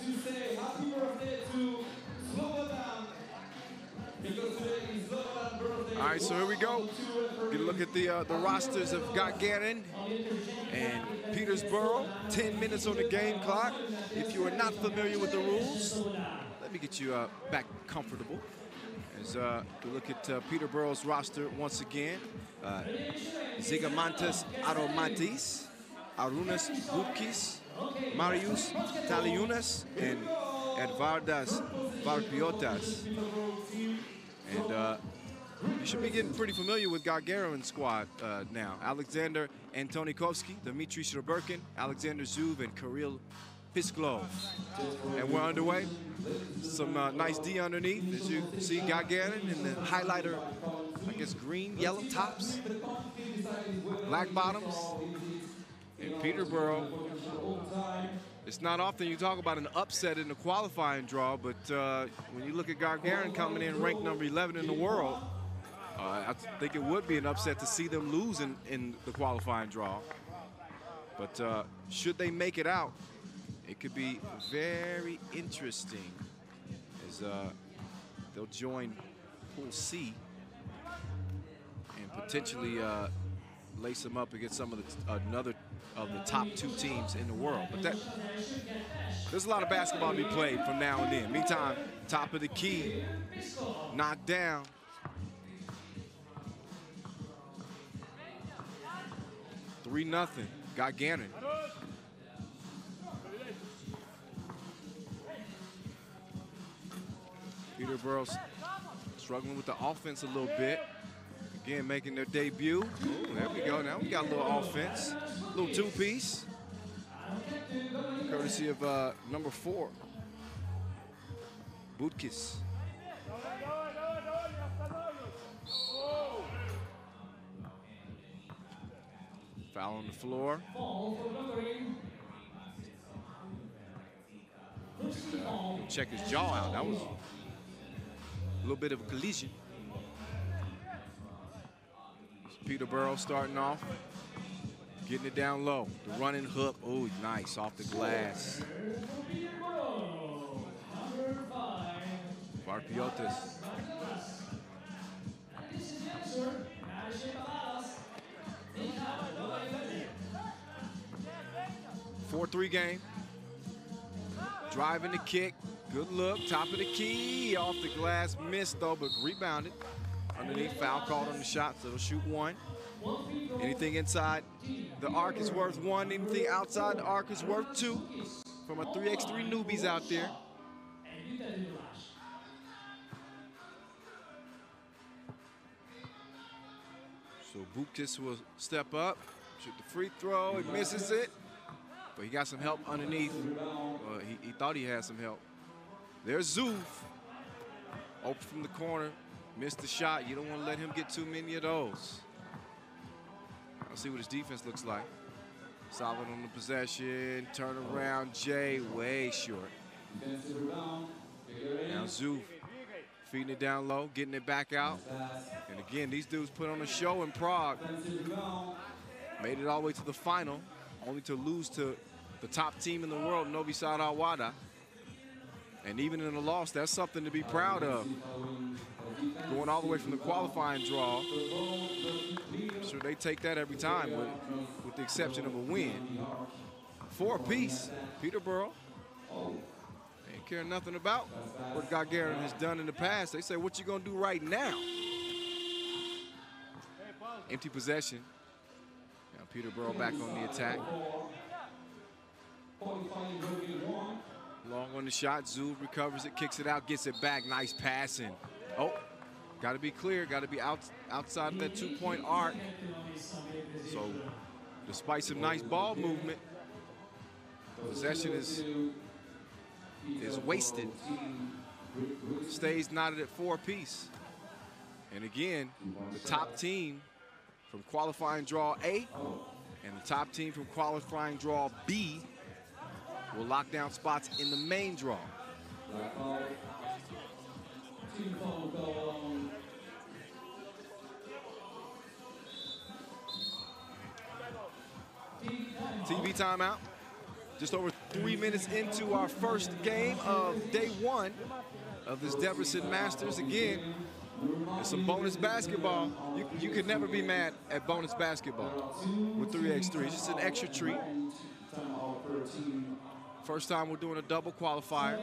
to say happy birthday to Slobodan, because today is Slobodan's birthday. All right, so here we go. Get a look at the rosters of Gagarin and Peterborough. 10 minutes on the game clock. If you are not familiar with the rules, let me get you back comfortable. As we look at Peterborough's roster once again. Zigamantas Aromatis, Arunas Bukis, Marius Taliunas, and Edvardas Varpiotas. And you should be getting pretty familiar with Gagarin's squad now. Alexander Antonikovsky, Dmitry Shreberkin, Alexander Zhuv, and Kirill Pisklov. And we're underway. Some nice D underneath, as you see Gagarin in the highlighter, I guess green, yellow tops, black bottoms. And Peterborough, it's not often you talk about an upset in the qualifying draw, but when you look at Gagarin coming in ranked number 11 in the world, I think it would be an upset to see them lose in the qualifying draw. But should they make it out, it could be very interesting as they'll join Pool C and potentially lace them up against some of another of the top 2 teams in the world. But there's a lot of basketball to be played from now and then. Meantime, top of the key, knocked down. Three nothing, Gagarin. Peterborough's struggling with the offense a little bit. Again, making their debut. Ooh, there we go. Now we got a little offense, a little two-piece, courtesy of number 4, Butkis. Foul on the floor. Check his jaw out. That was a little bit of a collision. Peterborough starting off, getting it down low. The running hook, oh, nice, off the glass. Varpiotas. 4-3 game. Driving the kick, good look, top of the key, off the glass, missed though, but rebounded. Underneath, foul called on the shot, so they'll shoot 1. Anything inside the arc is worth 1. Anything outside the arc is worth 2. From a 3x3 newbies out there. So Buktis will step up, shoot the free throw, he misses it. But he got some help underneath. He thought he had some help. There's Zhuv, open from the corner. Missed the shot. You don't want to let him get too many of those. Let's see what his defense looks like. Solid on the possession. Turn around. Jay way short. Now Zhuv feeding it down low, getting it back out. And again, these dudes put on a show in Prague. Made it all the way to the final, only to lose to the top team in the world, Novi Sad Awada. And even in a loss, that's something to be proud of. Going all the way from the qualifying draw. I'm sure they take that every time, with the exception of a win. 4 apiece. Peterborough ain't care nothing about what Gagarin has done in the past. They say, what you gonna do right now? Empty possession. Now Peterborough back on the attack. Long on the shot, Zhuv recovers it, kicks it out, gets it back, nice passing. Oh, got to be clear, got to be outside of that 2-point arc. So, despite some nice ball movement, the possession is wasted. Stays knotted at 4 apiece. And again, the top team from qualifying draw A and the top team from qualifying draw B will lock down spots in the main draw. TV timeout. Just over 3 minutes into our first game of day 1 of this Debrecen Masters. Again, it's some bonus basketball. You could never be mad at bonus basketball with 3x3. It's just an extra treat. First time we're doing a double qualifier.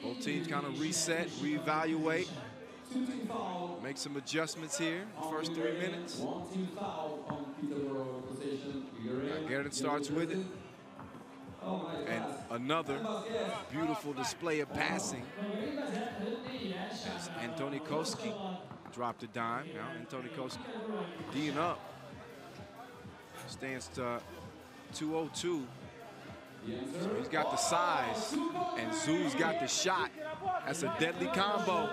Both teams kind of reset, reevaluate, make some adjustments here in the first 3 minutes. Gagarin starts with it. And another beautiful display of passing. As Antonikoski dropped a dime. Now Antonikoski D'ing up. Stands to 202. So he's got the size, and Zoo's got the shot. That's a deadly combo.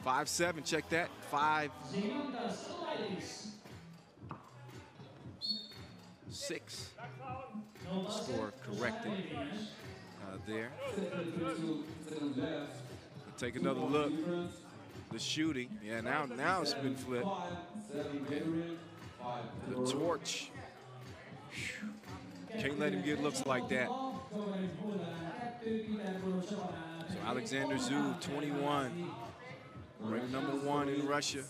5'7", check that. 5'6". Score corrected there. Take another look. The shooting. Yeah, now it's been flipped. The torch. Can't let him get looks like that. So Alexander Zub, 21. Ranked #1 in Russia.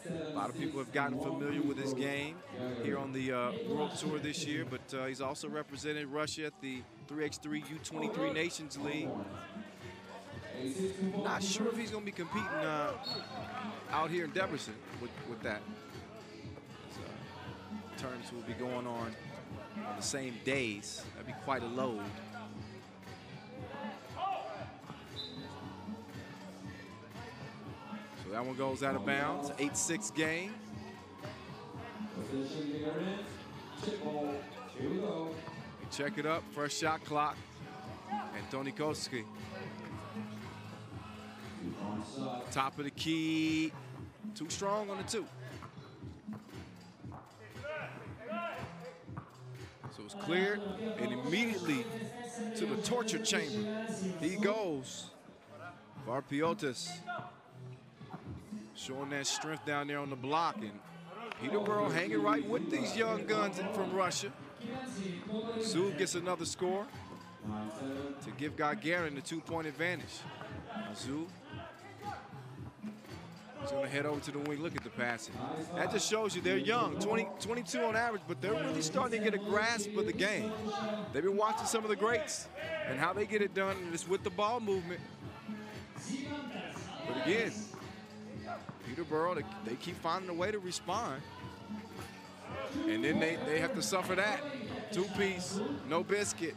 A lot of people have gotten familiar with his game here on the World Tour this year, but he's also represented Russia at the 3x3 U23 Nations League. Not sure if he's going to be competing out here in Debrecen with that. Tournaments will be going on the same days. That'd be quite a load. So that one goes out of bounds. 8-6 game. Check it up. First shot clock. Antonikoski. Top of the key. Too strong on the 2. So it's cleared, and immediately to the torture chamber he goes. Varpiotis showing that strength down there on the block, and Peterborough hanging right with these young guns from Russia. Zub gets another score to give Gagarin the 2-point advantage. Zub is going to head over to the wing. Look at the passing. That just shows you they're young, 22 on average, but they're really starting to get a grasp of the game. They've been watching some of the greats and how they get it done, and it's with the ball movement. But again, Peterborough, they keep finding a way to respond. And then they have to suffer that. 2-piece, no biscuit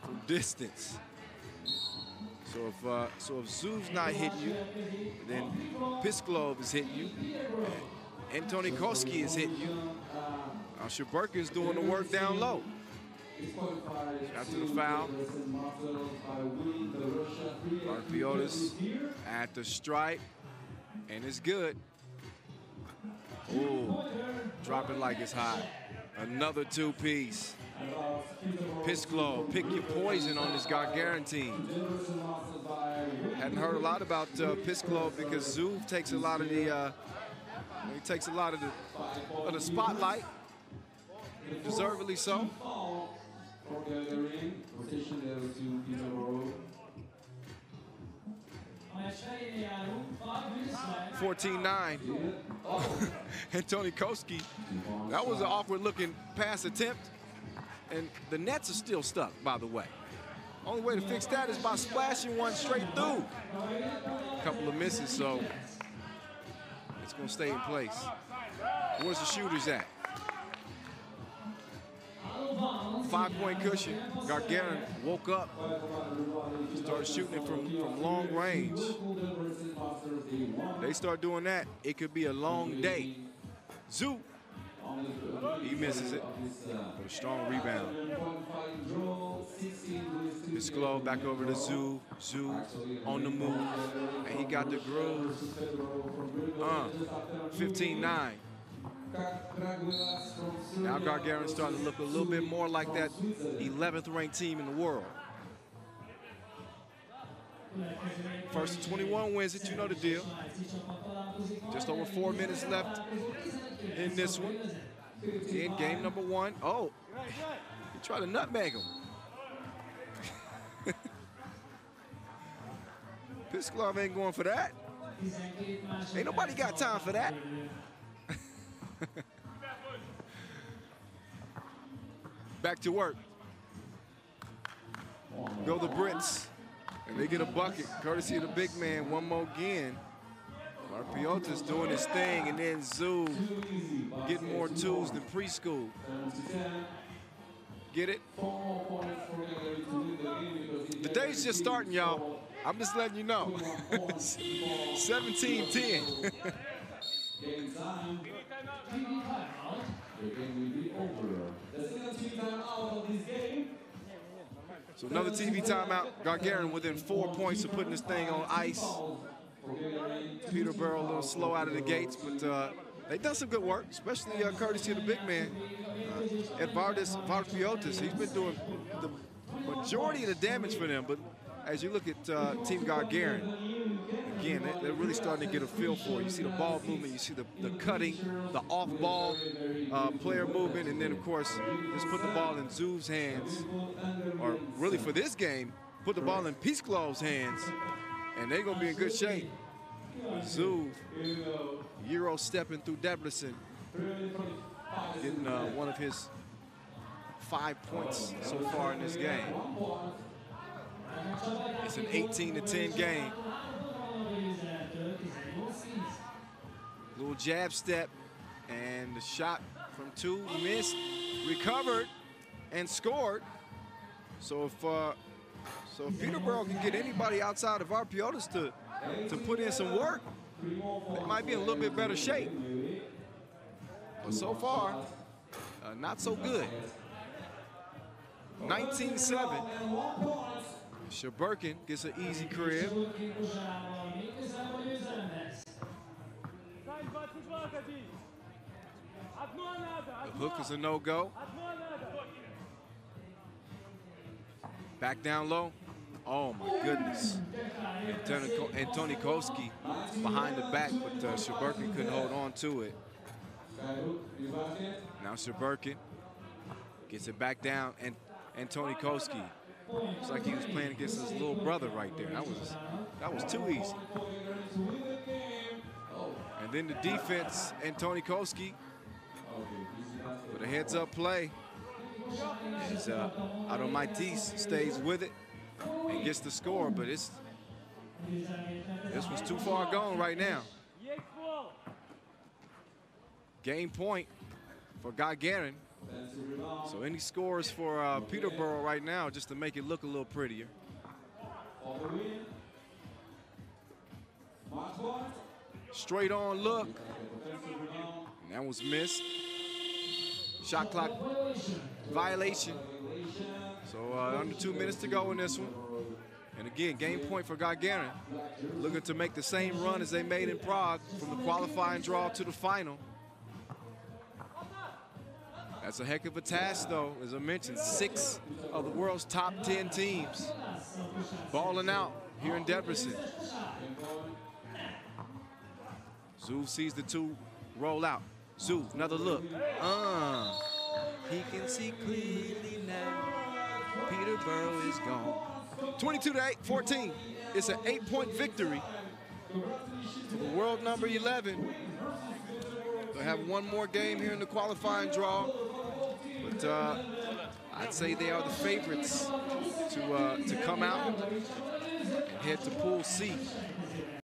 from distance. So if Zub's not hitting you, then Pisklov is hitting you. Antonikoski is hitting you. Shaburka is doing the work down low. After the foul, Varpiotis at the stripe, and it's good. Ooh, drop it like it's hot. Another 2-piece. Pisklov, pick your poison on this Gagarin team. Hadn't heard a lot about Pisklov because Zub takes a lot of the the spotlight, deservedly so. 14-9. Antonikoski. That was an awkward-looking pass attempt. And the nets are still stuck, by the way. Only way to fix that is by splashing one straight through. A couple of misses, so it's going to stay in place. Where's the shooters at? 5-point cushion. Gagarin woke up, started shooting it from long range. They start doing that, it could be a long day. Zub, he misses it, but a strong rebound. Pisklov back over to Zub. Zub on the move, and he got the groove. 15-9. Now Gagarin's starting to look a little bit more like that 11th ranked team in the world. First to 21 wins it, you know the deal. Just over 4 minutes left in this one. In game number 1. Oh, he tried to nutmeg him. Pisklov ain't going for that. Ain't nobody got time for that. Back to work. Go the Brits. And they get a bucket, courtesy of the big man, one more again. Varpiota's doing his thing, and then Zoo getting more twos than preschool. Get it? The day's just starting, y'all. I'm just letting you know. 17-10. So another TV timeout. Gagarin within 4 points of putting this thing on ice. Peterborough a little slow out of the gates, but they done some good work, especially courtesy of the big man, Edvardas Varpiotas. He's been doing the majority of the damage for them, but as you look at Team Gagarin, again, they're really starting to get a feel for it. You see the ball movement, you see the cutting, the off-ball player movement, and then, of course, just put the ball in Zoo's hands, or really for this game, put the ball in Pisklov's hands, and they're going to be in good shape. Zoo, Euro stepping through Debrecen, getting one of his 5 points so far in this game. It's an 18-10 game. Little jab step, and the shot from 2 missed, recovered, and scored. So if Peterborough can get anybody outside of Varpiotas to put in some work, they might be in a little bit better shape. But so far, not so good. 19-7. Shaburkin gets an easy crib. The hook is a no-go. Back down low. Oh, my goodness. Antonikowski behind the back, but Shaburkin couldn't hold on to it. Now Shaburkin gets it back down, and Antonikowski. Looks like he was playing against his little brother right there. That was too easy. And then the defense, Antonikowski with a heads-up play. As Adomaitis stays with it and gets the score, but this was too far gone right now. Game point for Gagarin. So any scores for Peterborough right now, just to make it look a little prettier. Straight on look. And that was missed. Shot clock violation. So under 2 minutes to go in this one. And again, game point for Gagarin. Looking to make the same run as they made in Prague from the qualifying draw to the final. That's a heck of a task, though. As I mentioned, 6 of the world's top 10 teams balling out here in Debrecen. Zoo sees the 2 roll out. Zoo, another look. He can see clearly now. Peterborough is gone. 22-14. It's an 8-point victory for the world number 11. They'll have one more game here in the qualifying draw. But I'd say they are the favorites to come out and head to Pool C.